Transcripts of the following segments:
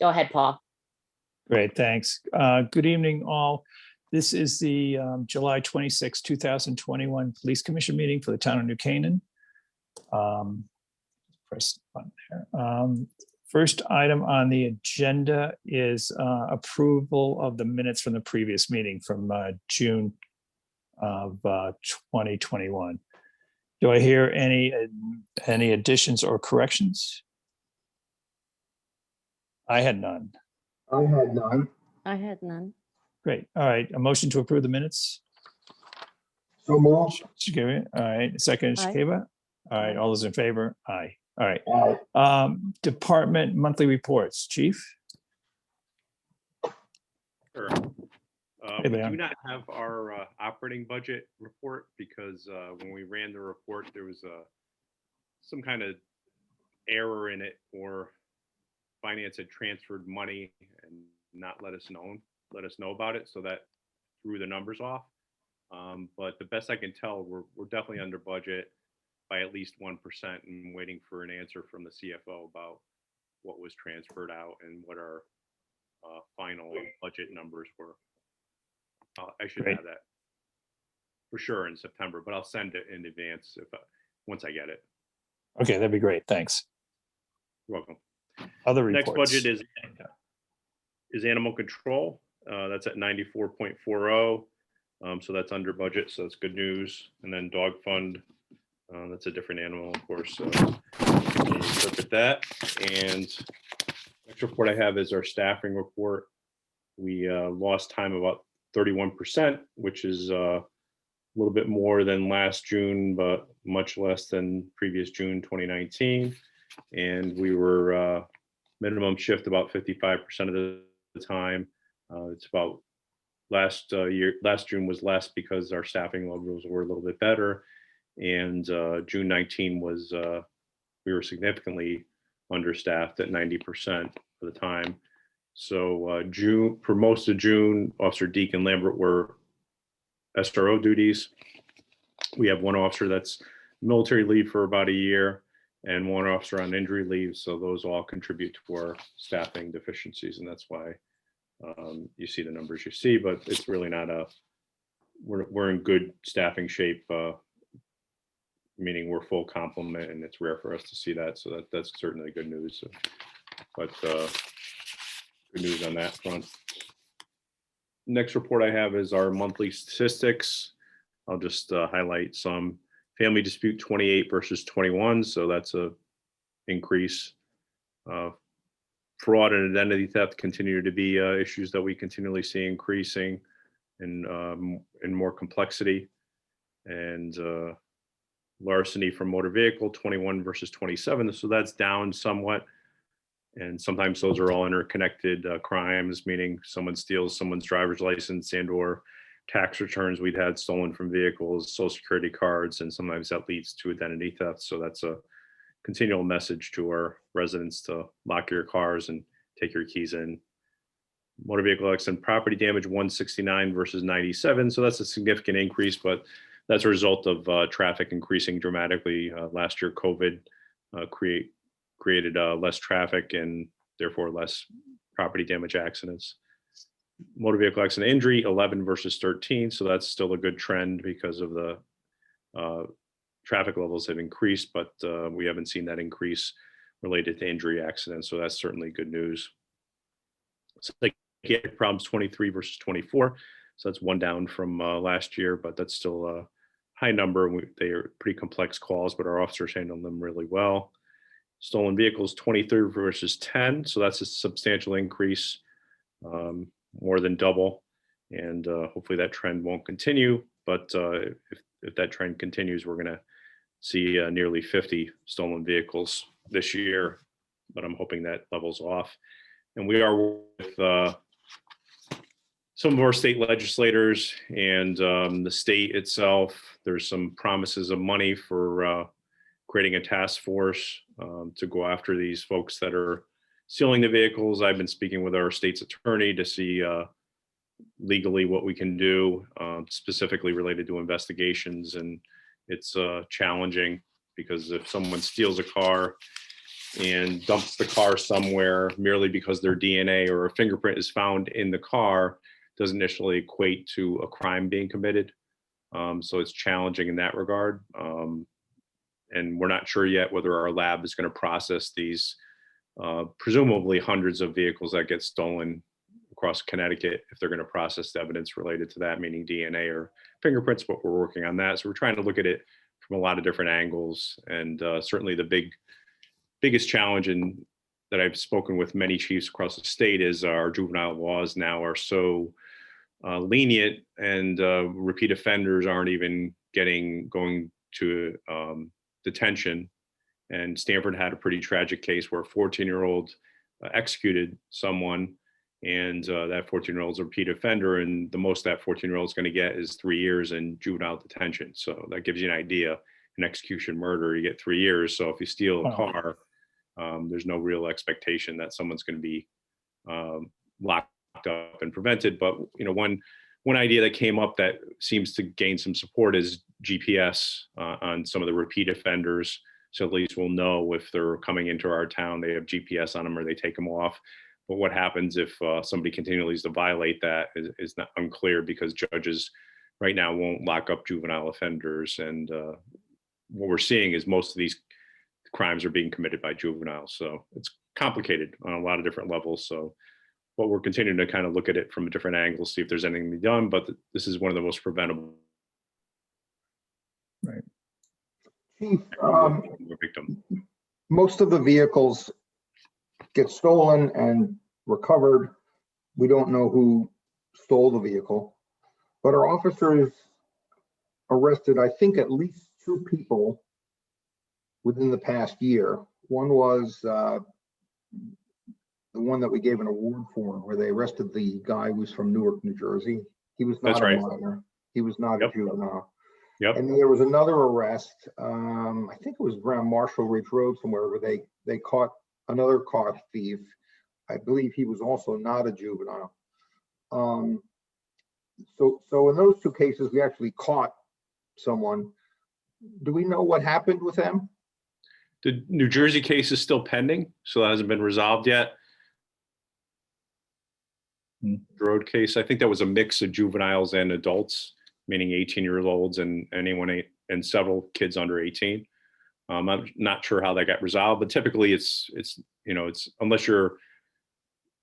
Go ahead, Paul. Great, thanks. Good evening, all. This is the July 26, 2021 Police Commission meeting for the town of New Canaan. Press the button there. First item on the agenda is approval of the minutes from the previous meeting from June of 2021. Do I hear any additions or corrections? I had none. I had none. I had none. Great. All right. A motion to approve the minutes. So moved. Shakira. All right. Second, Aye. Shakira. All right. Aye. All those in favor? Aye. All right. Aye. Department monthly reports. Chief. Sure. Hey, We Leon. do not have our operating budget report because when we ran the report, there was some kind of error in it, or finance had transferred money and not let us know about it, so that threw the numbers off. But the best I can tell, we're definitely under budget by at least 1%, and waiting for an answer from the CFO about what was transferred out and what our final budget numbers were. I should Great. have that for sure in September, but I'll send it in advance once I get it. Okay, that'd be great. Thanks. You're welcome. Other reports. Next budget is animal control. That's at 94.40. So that's under budget, so that's good news. And then dog fund, that's a different animal, of course. So look at that. And next report I have is our staffing report. We lost time about 31%, which is a little bit more than last June, but much less than previous June 2019. And we were minimum shift about 55% of the time. It's about last June was less because our staffing levels were a little bit better. And June 19 was, we were significantly understaffed at 90% of the time. So for most of June, Officer Deacon Lambert were SRO duties. We have one officer that's military leave for about a year and one officer on injury leave. So those all contribute to our staffing deficiencies. And that's why you see the numbers you see, but it's really not we're in good staffing shape, meaning we're full complement, and it's rare for us to see that. So that's certainly good news. But good news on that front. Next report I have is our monthly statistics. I'll just highlight some. Family dispute 28 versus 21, so that's a increase. Fraud and identity theft continue to be issues that we continually see increasing in more complexity. And larceny from motor vehicle 21 versus 27, so that's down somewhat. And sometimes those are all interconnected crimes, meaning someone steals someone's driver's license and or tax returns we'd had stolen from vehicles, social security cards, and sometimes that leads to identity theft. So that's a continual message to our residents to lock your cars and take your keys in. Motor vehicle accident property damage 169 versus 97. So that's a significant increase, but that's a result of traffic increasing dramatically. Last year, COVID created less traffic and therefore less property damage accidents. Motor vehicle accident injury 11 versus 13. So that's still a good trend because of the traffic levels have increased, but we haven't seen that increase related to injury accidents. So that's certainly good news. Psychiatric problems 23 versus 24. So that's one down from last year, but that's still a high number. They are pretty complex calls, but our officers handle them really well. Stolen vehicles 23 versus 10. So that's a substantial increase, more than double. And hopefully that trend won't continue. But if that trend continues, we're going to see nearly 50 stolen vehicles this year, but I'm hoping that levels off. And we are with some of our state legislators and the state itself. There's some promises of money for creating a task force to go after these folks that are stealing the vehicles. I've been speaking with our state's attorney to see legally what we can do, specifically related to investigations. And it's challenging because if someone steals a car and dumps the car somewhere merely because their DNA or a fingerprint is found in the car doesn't necessarily equate to a crime being committed. So it's challenging in that regard. And we're not sure yet whether our lab is going to process these presumably hundreds of vehicles that get stolen across Connecticut, if they're going to process the evidence related to that, meaning DNA or fingerprints, but we're working on that. So we're trying to look at it from a lot of different angles. And certainly the biggest challenge that I've spoken with many chiefs across the state is our juvenile laws now are so lenient, and repeat offenders aren't even going to detention. And Stanford had a pretty tragic case where a 14-year-old executed someone, and that 14-year-old's a repeat offender, and the most that 14-year-old is going to get is 3 years in juvenile detention. So that gives you an idea. An execution murder, you get 3 years. So if you steal a Wow. car, there's no real expectation that someone's going to be locked up and prevented. But one idea that came up that seems to gain some support is GPS on some of the repeat offenders. So at least we'll know if they're coming into our town, they have GPS on them, or they take them off. But what happens if somebody continues to violate that is not unclear, because judges right now won't lock up juvenile offenders. And what we're seeing is most of these crimes are being committed by juveniles. So it's complicated on a lot of different levels. So, but we're continuing to kind of look at it from a different angle, see if there's anything to be done. But this is one of the most preventable. Right. Chief, Victim. most of the vehicles get stolen and recovered. We don't know who stole the vehicle, but our officers arrested, I think, at least 2 people within the past year. One was the one that we gave an award for, where they arrested the guy who was from Newark, New Jersey. He was not That's a right. minor. He was not Yep. a juvenile. Yep. And there was another arrest. I think it was around Marshall Ridge Road somewhere, where they caught another car thief. I believe he was also not a juvenile. So in those 2 cases, we actually caught someone. Do we know what happened with them? The New Jersey case is still pending, so that hasn't been resolved yet. Road case, I think that was a mix of juveniles and adults, meaning 18-year-olds and and several kids under 18. I'm not sure how that got resolved, but typically it's unless you're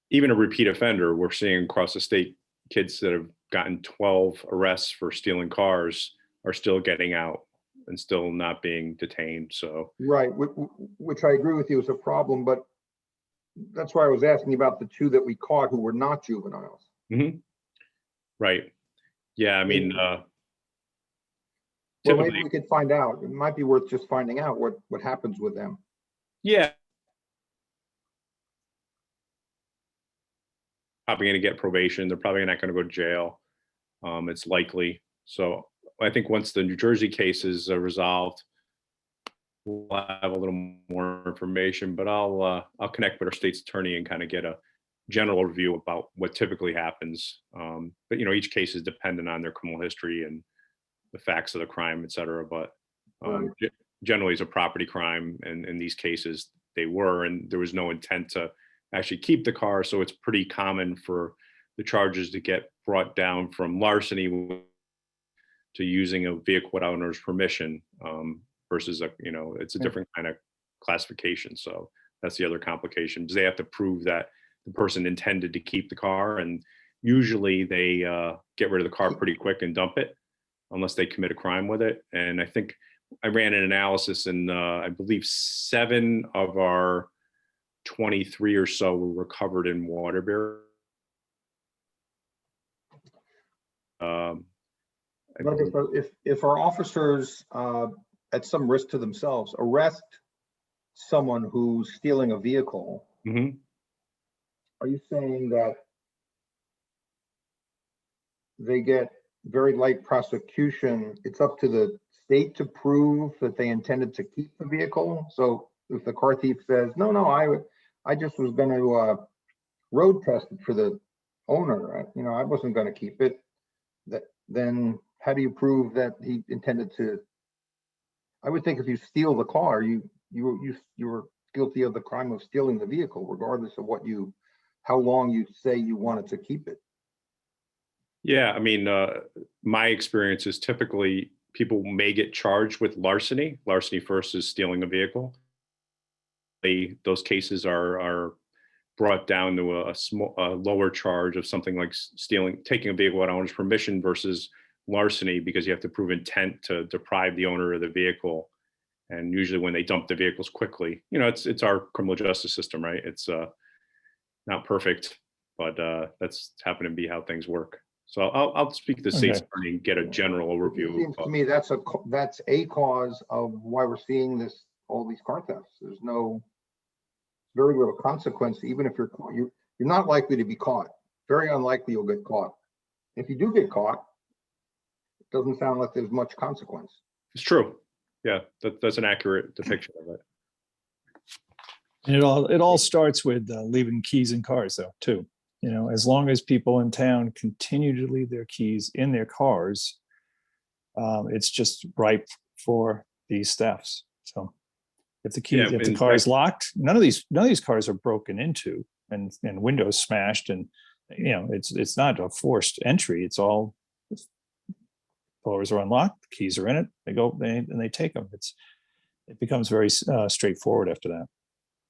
even a repeat offender, we're seeing across the state kids that have gotten 12 arrests for stealing cars are still getting out and still not being detained. So Right, which I agree with you is a problem, but that's why I was asking about the 2 that we caught who were not juveniles. right, yeah, I mean, Well, typically, maybe we could find out. It might be worth just finding out what happens with them. yeah, probably going to get probation. They're probably not going to go to jail. It's likely. So I think once the New Jersey case is resolved, we'll have a little more information. But I'll connect with our state's attorney and kind of get a general review about what typically happens. But each case is dependent on their criminal history and the facts of the crime, et cetera. But generally, it's a property crime, and in these cases, they were, and there was no intent to actually keep the car. So it's pretty common for the charges to get brought down from larceny to using a vehicle without owner's permission, versus it's a different kind of classification. So that's the other complication, because they have to prove that the person intended to keep the car, and usually they get rid of the car pretty quick and dump it unless they commit a crime with it. And I think I ran an analysis, and I believe 7 of our 23 or so were recovered in Waterbury. But if our officers, at some risk to themselves, arrest someone who's stealing a vehicle, are you saying that they get very light prosecution? It's up to the state to prove that they intended to keep the vehicle. So if the car thief says, no, I just was going to road test it for the owner, I wasn't going to keep it, then how do you prove that he intended to? I would think if you steal the car, you were guilty of the crime of stealing the vehicle, regardless of how long you say you wanted to keep it. Yeah, I mean, my experience is typically people may get charged with larceny. Larceny first is stealing a vehicle. Those cases are brought down to a lower charge of something like taking a vehicle without owner's permission versus larceny, because you have to prove intent to deprive the owner of the vehicle. And usually when they dump the vehicles quickly, it's our criminal justice system, right? It's not perfect, but that's happened to be how things work. So I'll speak to the state's attorney and get a general It overview. seems to me that's a cause of why we're seeing all these car thefts. There's very little consequence, even if you're caught. You're not likely to be caught. Very unlikely you'll get caught. If you do get caught, it doesn't sound like there's much consequence. It's true. Yeah, that's an accurate depiction of it. And it all starts with leaving keys in cars, though, too. As long as people in town continue to leave their keys in their cars, it's just ripe for these thefts. So if the car is locked, none of these cars are broken into and windows smashed, and it's not a forced entry. It's all doors are unlocked, keys are in it. They go and they take them. It becomes very straightforward after that.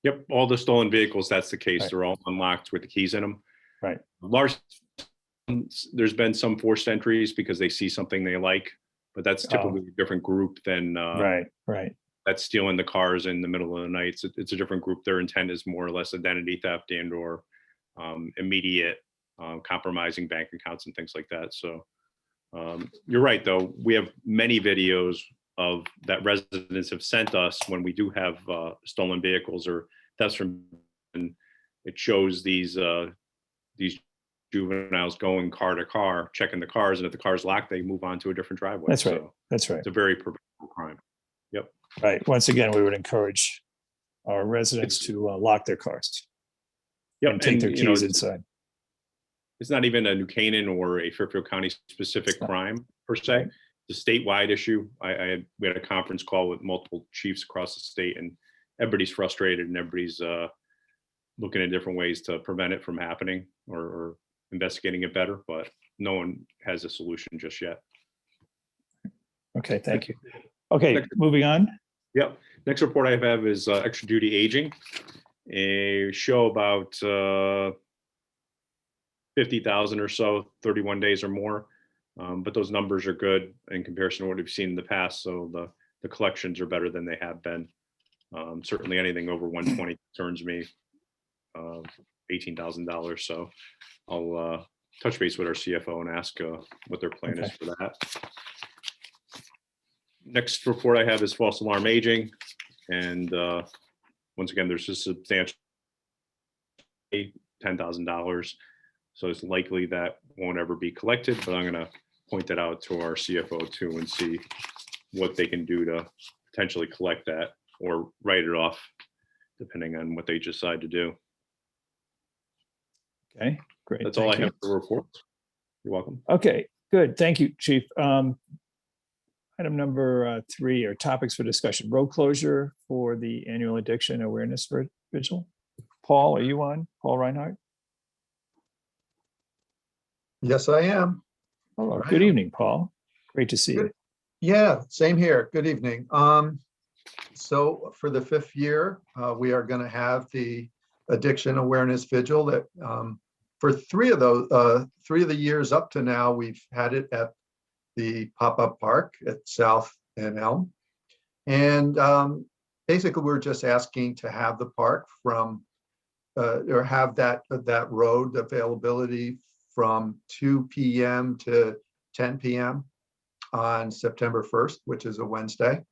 Yep, all the stolen vehicles, that's the case. Right. They're all unlocked with the keys in them. Right. There's been some forced entries because they see something they like, but that's typically a different group than right. That's stealing the cars in the middle of the night. It's a different group. Their intent is more or less identity theft and or immediate compromising bank accounts and things like that. So you're right, though. We have many videos of that residents have sent us when we do have stolen vehicles or thefts from, and it shows these juveniles going car to car, checking the cars, and if the car's locked, they move on to a different driveway. That's right. So That's right. it's a very preventable crime. Yep. Right. Once again, we would encourage our residents to lock their cars. Yep. And take their keys inside. It's not even a New Canaan or a Fairfield County specific crime per se. Right. It's a statewide issue. We had a conference call with multiple chiefs across the state, and everybody's frustrated and everybody's looking at different ways to prevent it from happening or investigating it better, but no one has a solution just yet. Okay, thank you. Okay, moving on. Yep. Next report I have is extra duty aging, a show about 50,000 or so, 31 days or more. But those numbers are good in comparison to what we've seen in the past. So the collections are better than they have been. Certainly anything over 120 concerns me. $18,000. So I'll touch base with our CFO and ask what their plan is for that. Next report I have is false alarm aging. And once again, there's a substantial $10,000. So it's likely that won't ever be collected, but I'm going to point that out to our CFO too and see what they can do to potentially collect that or write it off, depending on what they decide to do. Okay, great. That's all I have for reports. You're welcome. Okay, good. Thank you, Chief. Item number 3 are topics for discussion. Road closure for the annual addiction awareness vigil. Paul, are you on? Paul Reinhardt? Yes, I am. Hello. Good evening, Paul. Great to see you. Yeah, same here. Good evening. So for the 5th year, we are going to have the addiction awareness vigil that for 3 of the years up to now, we've had it at the pop-up park at South and Elm. And basically, we're just asking to have the park from or have that road availability from 2 p.m. to 10 p.m. on September 1st, which is a Wednesday.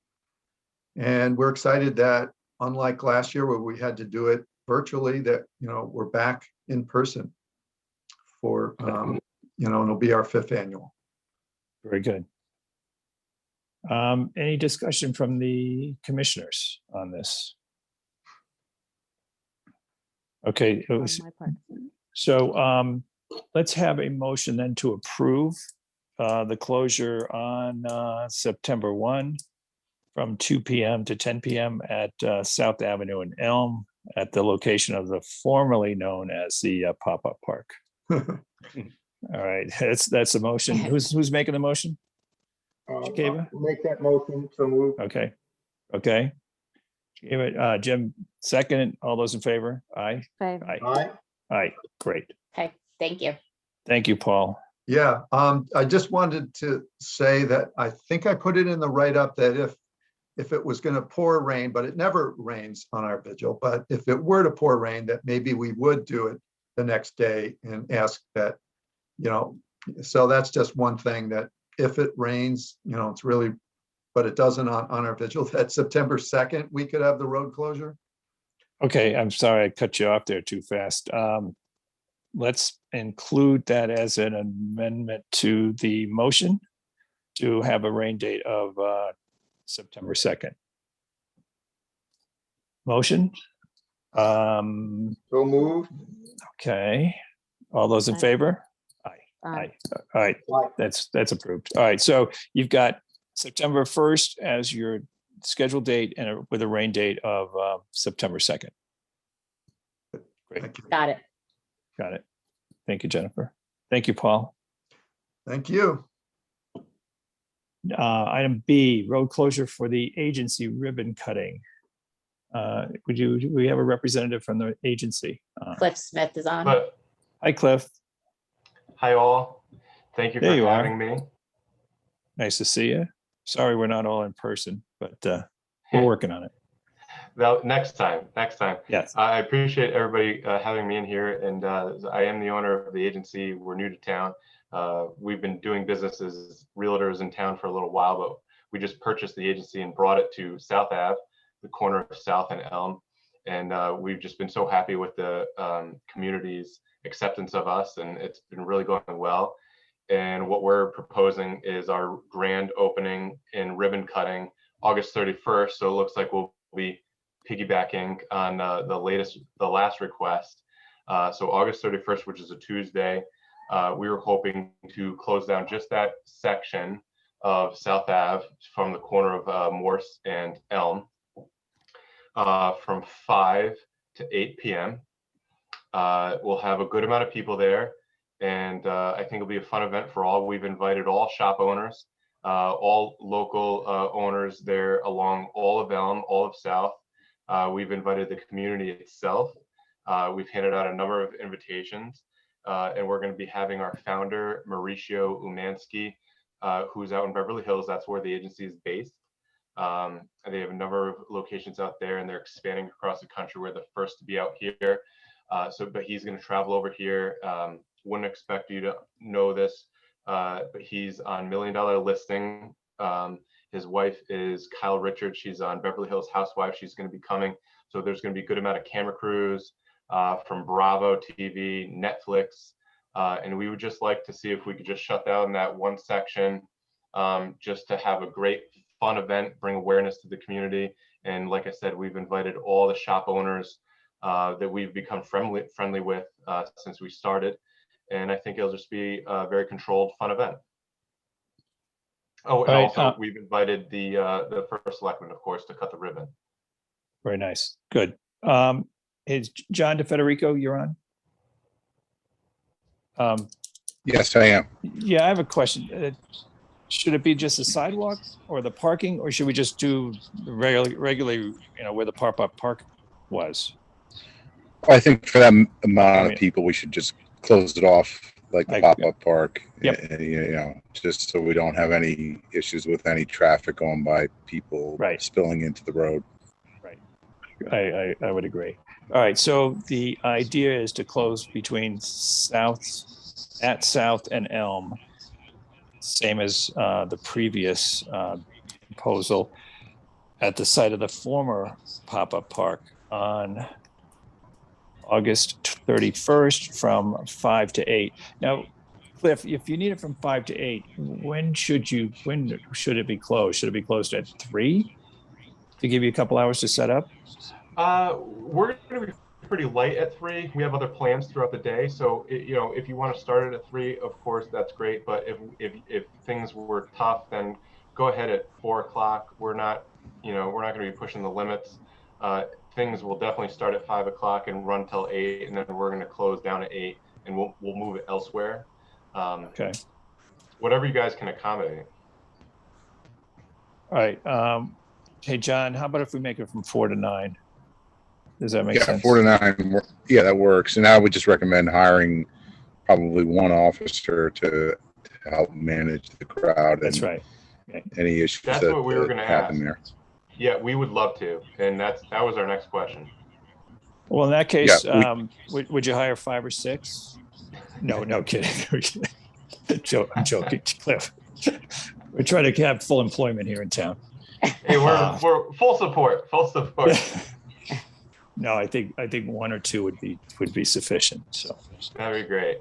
And we're excited that, unlike last year where we had to do it virtually, that we're back in person for and it'll be our 5th annual. Very good. Any discussion from the commissioners on this? Okay, so let's have a motion then to approve the closure on September 1 from 2 p.m. to 10 p.m. at South Avenue in Elm at the location of the formerly known as the Pop-Up Park. All right, that's the motion. Who's making the motion? Gava? I'll make that motion, so move. Okay, okay. Jim, second. All those in favor? Aye. Okay. Aye. Aye. Aye. Great. Okay, thank you. Thank you, Paul. Yeah, I just wanted to say that I think I put it in the write-up that if it was gonna pour rain, but it never rains on our vigil, but if it were to pour rain, that maybe we would do it the next day and ask that, so that's just one thing, that if it rains, it's really, but it doesn't on our vigil, that September 2nd, we could have the road closure. Okay, I'm sorry I cut you off there too fast. Let's include that as an amendment to the motion to have a rain date of September 2nd. Motion? So move. Okay, all those in Aye. favor? Aye. All right, Aye. that's approved. All right, so you've got September 1st as your scheduled date and with a rain date of September 2nd. Great, Thank you. Got it. got it. Thank you, Jennifer. Thank you, Paul. Thank you. Item B, road closure for the agency ribbon cutting. We have a representative from the agency? Cliff Smith is on. But Hi, Cliff. hi all. Thank you for There you are. having me. Nice to see you. Sorry, we're not all in person, but we're working on it. Well, next time. Yes. I appreciate everybody having me in here, and I am the owner of the agency. We're new to town. We've been doing business as realtors in town for a little while, but we just purchased the agency and brought it to South Ave, the corner of South and Elm. And we've just been so happy with the community's acceptance of us, and it's been really going well. And what we're proposing is our grand opening and ribbon cutting August 31st. So it looks like we'll be piggybacking on the last request. So August 31st, which is a Tuesday, we were hoping to close down just that section of South Ave from the corner of Morse and Elm from 5 to 8 p.m. We'll have a good amount of people there, and I think it'll be a fun event for all. We've invited all shop owners, all local owners there along all of Elm, all of South. We've invited the community itself. We've handed out a number of invitations, and we're going to be having our founder, Mauricio Umansky, who's out in Beverly Hills. That's where the agency is based. And they have a number of locations out there, and they're expanding across the country. We're the first to be out here. But he's going to travel over here. Wouldn't expect you to know this, but he's on $1 Million Listing. His wife is Kyle Richards. She's on Beverly Hills Housewives. She's going to be coming. So there's going to be a good amount of camera crews from Bravo TV, Netflix. And we would just like to see if we could just shut down that one section just to have a great fun event, bring awareness to the community. And like I said, we've invited all the shop owners that we've become friendly with since we started. And I think it'll just be a very controlled, fun event. Oh, and Right, also we've invited the first selectman, of course, to cut the ribbon. Very nice. Good. Is John DeFederico, you're on? Yes, I am. Yeah, I have a question. Should it be just the sidewalk or the parking, or should we just do regularly, where the pop-up park was? I think for that amount Okay. of people, we should just close it off like the pop-up park. Yep. Just so we don't have any issues with any traffic going by, people Right. spilling into the road. I would agree. All right, so the idea is to close between South and Elm, same as the previous proposal, at the site of the former pop-up park on August 31st from 5 to 8. Now, Cliff, if you need it from 5 to 8, when should it be closed? Should it be closed at 3 to give you a couple hours to set up? We're going to be pretty light at 3. We have other plans throughout the day. So, if you want to start it at 3, of course, that's great. But if things were tough, then go ahead at 4 o'clock. We're not we're not going to be pushing the limits. Things will definitely start at 5 o'clock and run till 8, and then we're going to close down at 8, and we'll move it elsewhere. Okay. Whatever you guys can accommodate. All right. Hey, John, how about if we make it from 4 to 9? Does that make Yeah, sense? 4 to 9. Yeah, that works. And I would just recommend hiring probably one officer to help manage the crowd. That's and right. Any issues That's that what we were that gonna happen ask. there. Yeah, we would love to, and that was our next question. Well, in that case, Yeah, would you hire 5 or 6? No kidding. I'm joking, Cliff. We're trying to have full employment here in town. Hey, we're full support, full support. No, I think 1 or 2 would be sufficient. So, That'd be great.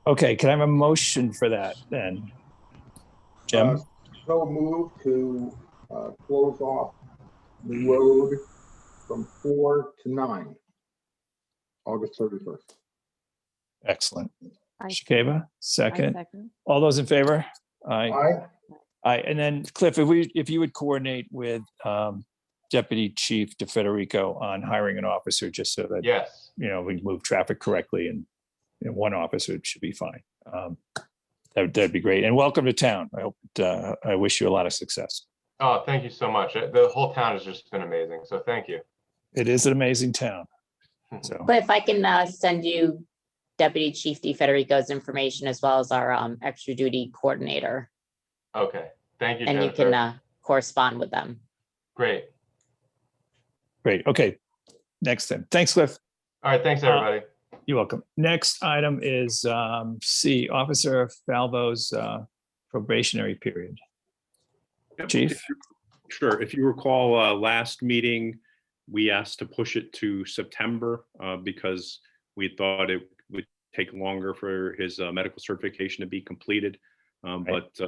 okay, can I have a motion for that then? Jim? So move to close off the road from 4 to 9, August 31st. Excellent. I- Shakeba, I second. second. All those in favor? Aye. Aye. Aye. And then Cliff, if you would coordinate with Deputy Chief DeFederico on hiring an officer, just so that, Yes. we move traffic correctly, and one officer should be fine. That'd be great. And welcome to town. I hope, I wish you a lot of success. Oh, thank you so much. The whole town has just been amazing. So thank you. It is an amazing town. So, But if I can send you Deputy Chief DeFederico's information as well as our extra duty coordinator, Okay. Thank you, and you Jennifer. can correspond with them. Great. great. Okay. Next then. Thanks, Cliff. All right. Thanks, everybody. You're welcome. Next item is C, Officer Falvo's probationary period. Yep. Chief? Sure. If you recall, last meeting, we asked to push it to September because we thought it would take longer for his medical certification to be completed. But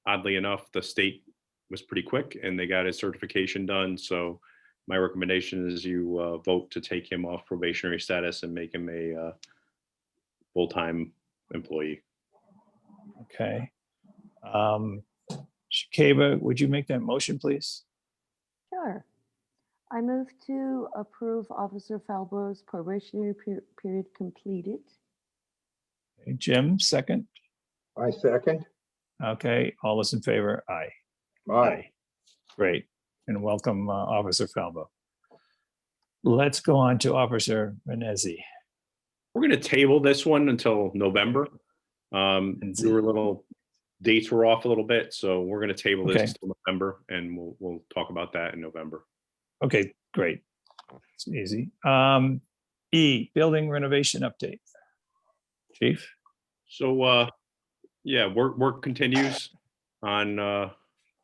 oddly enough, the state was pretty quick and they got his certification done. So my recommendation is you vote to take him off probationary status and make him a full-time employee. Okay. Shakeba, would you make that motion, please? Sure. I move to approve Officer Falbo's probationary period completed. Okay, Jim, second. I second. Okay, all those in favor? Aye. Aye. Great, and welcome, Officer Falvo. Let's go on to Officer Venezzi. We're going to table this one until November. We were dates were off a little bit, so we're going to table this Okay. until November, and we'll talk about that in November. Okay, great. It's easy. E, building renovation update. Chief? So, yeah, work continues on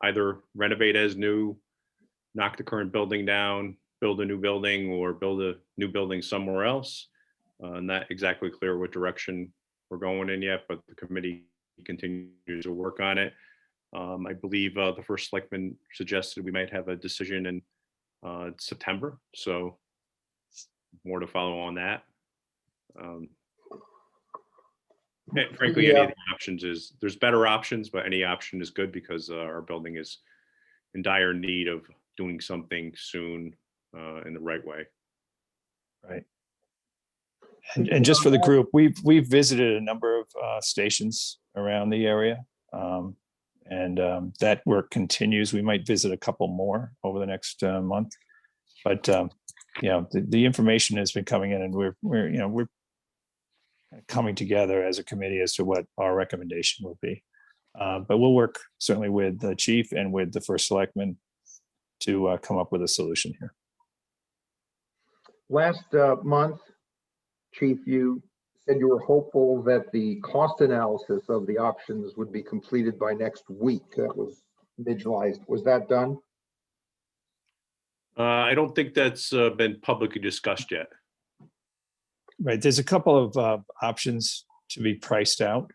either renovate as new, knock the current building down, build a new building, or build a new building somewhere else. Not exactly clear what direction we're going in yet, but the committee continues to work on it. I believe the first selectman suggested we might have a decision in September, so more to follow on that. And frankly, any of the options there's better options, but any option is good because our building is in dire need of doing something soon in the right way. Right. And just for the group, we've visited a number of stations around the area. And that work continues. We might visit a couple more over the next month. But the information has been coming in, and we're coming together as a committee as to what our recommendation will be. But we'll work certainly with the chief and with the first selectman to come up with a solution here. Last month, Chief, you said you were hopeful that the cost analysis of the options would be completed by next week. That was mid-July. Was that done? I don't think that's been publicly discussed yet. Right, there's a couple of options to be priced out.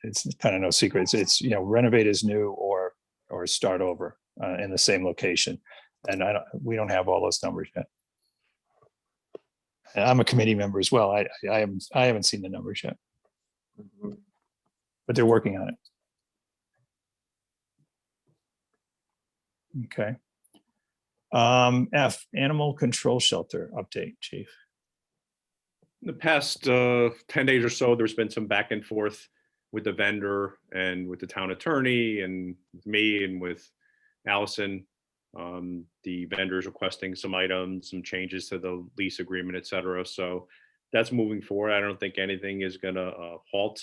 It's kind of no secret. It's renovate as new or start over in the same location. And we don't have all those numbers yet. And I'm a committee member as well. I haven't seen the numbers yet, Mhm. but they're working on it. Okay. F, animal control shelter update, chief. In the past 10 days or so, there's been some back and forth with the vendor and with the town attorney and with me and with Allison. The vendors requesting some items, some changes to the lease agreement, et cetera. So that's moving forward. I don't think anything is going to halt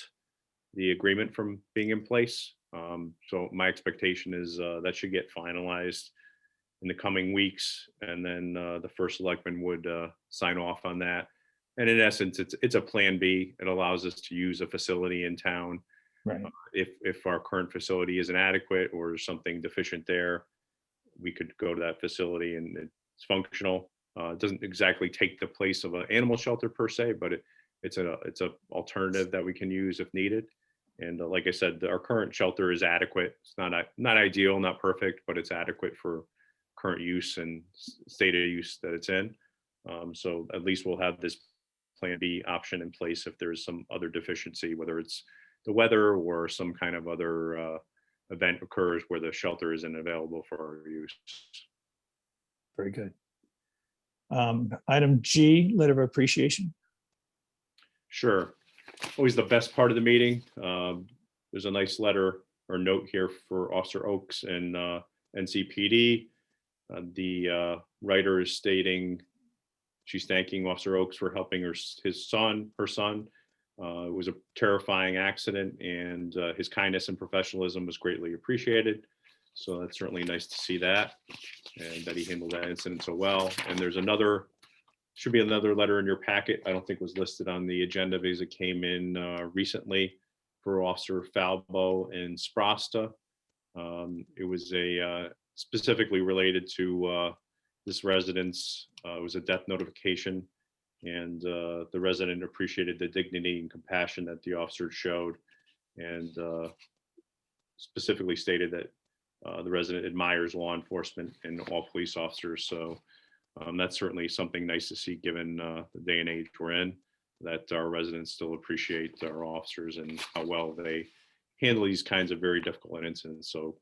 the agreement from being in place. So my expectation is that should get finalized in the coming weeks, and then the first selectman would sign off on that. And in essence, it's a plan B. It allows us to use a facility in town Right. if our current facility isn't adequate or something deficient there. We could go to that facility and it's functional. It doesn't exactly take the place of an animal shelter per se, but it's a alternative that we can use if needed. And like I said, our current shelter is adequate. It's not ideal, not perfect, but it's adequate for current use and state of use that it's in. So at least we'll have this plan B option in place if there's some other deficiency, whether it's the weather or some kind of other event occurs where the shelter isn't available for our use. Very good. Item G, letter of appreciation. Sure. Always the best part of the meeting. There's a nice letter or note here for Officer Oakes and NCPD. The writer is stating she's thanking Officer Oakes for helping her son. It was a terrifying accident, and his kindness and professionalism was greatly appreciated. So that's certainly nice to see that, and that he handled that incident so well. And there's should be another letter in your packet. I don't think was listed on the agenda because it came in recently for Officer Falbo and Sprasta. It was specifically related to this residence. It was a death notification, and the resident appreciated the dignity and compassion that the officer showed, and specifically stated that the resident admires law enforcement and all police officers. So that's certainly something nice to see, given the day and age we're in, that our residents still appreciate our officers and how well they handle these kinds of very difficult incidents. So,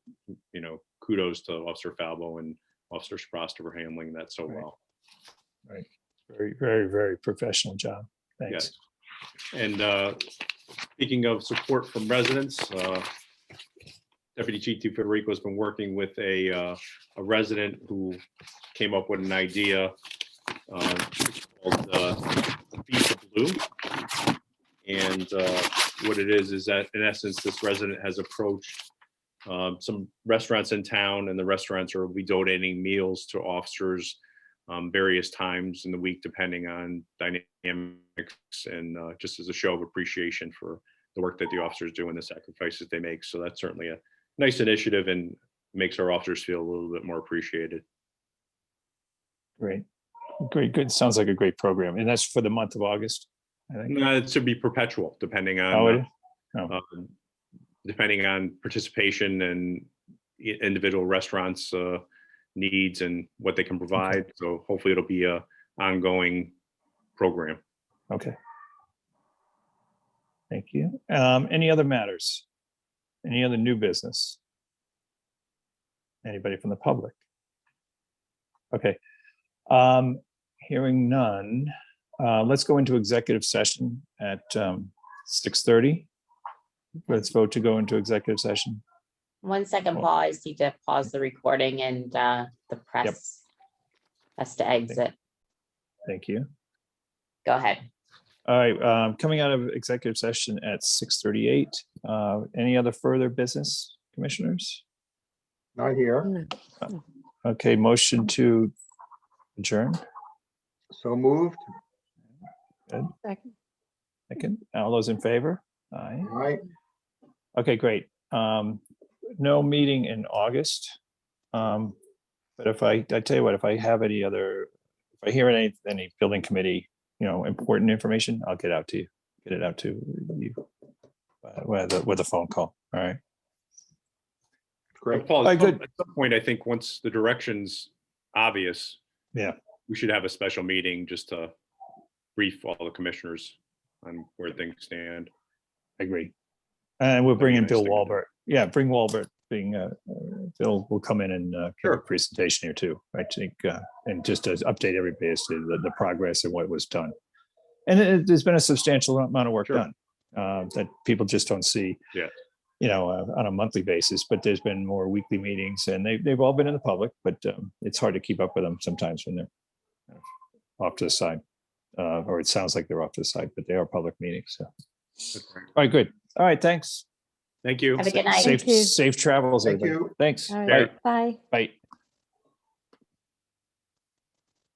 kudos to Officer Falbo and Officer Sprasta for handling that so well. Right. Very, very, very professional job. Thanks. Yes. And speaking of support from residents, Deputy Chief Federico has been working with a resident who came up with an idea called Beat the Blue. And what it is that in essence, this resident has approached some restaurants in town, and the restaurants will be donating meals to officers various times in the week, depending on dynamics, and just as a show of appreciation for the work that the officers do and the sacrifices they make. So that's certainly a nice initiative and makes our officers feel a little bit more appreciated. Great. Great. Good. Sounds like a great program. And that's for the month of August, I think. It should be perpetual, depending on Oh, it is? depending on participation and individual restaurants' needs and what they can provide. Okay. So hopefully it'll be a ongoing program. Okay. Thank you. Any other matters? Any other new business? Anybody from the public? Okay. Hearing none, let's go into executive session at 6:30. Let's vote to go into executive session. 1 second, Paul. I just need to pause the recording, and the press has to exit. Thank you. Go ahead. All right, coming out of executive session at 6:38. Any other further business, commissioners? Not here. Okay, motion to adjourn. So moved. Second. Second, all those in favor? Aye. All right. Okay, great. No meeting in August. But if I tell you what, if I have any other, if I hear any building committee, important information, I'll get it out to you with a phone call. All right. Great. Paul, All right, good. at some point, I think once the direction's obvious, Yeah. we should have a special meeting just to brief all the commissioners on where things stand. I agree. And we'll bring in nice Bill thing to do. Walbert. Yeah, bring Walbert being, Phil will come in and give a Sure. presentation here too, I think, and just to update everybody as to the progress and what was done. And there's been a substantial amount of work Sure. done that people just don't see. Yeah. On a monthly basis, but there's been more weekly meetings and they've all been in the public, but it's hard to keep up with them sometimes when they're kind of off to the side. Or it sounds like they're off to the side, but they are public meetings. So, all right, good. All right, thanks. Thank you. Have a good night. Safe, Thank you. safe travels, Thank everybody. you. Thanks. All Bye. right, bye. Bye.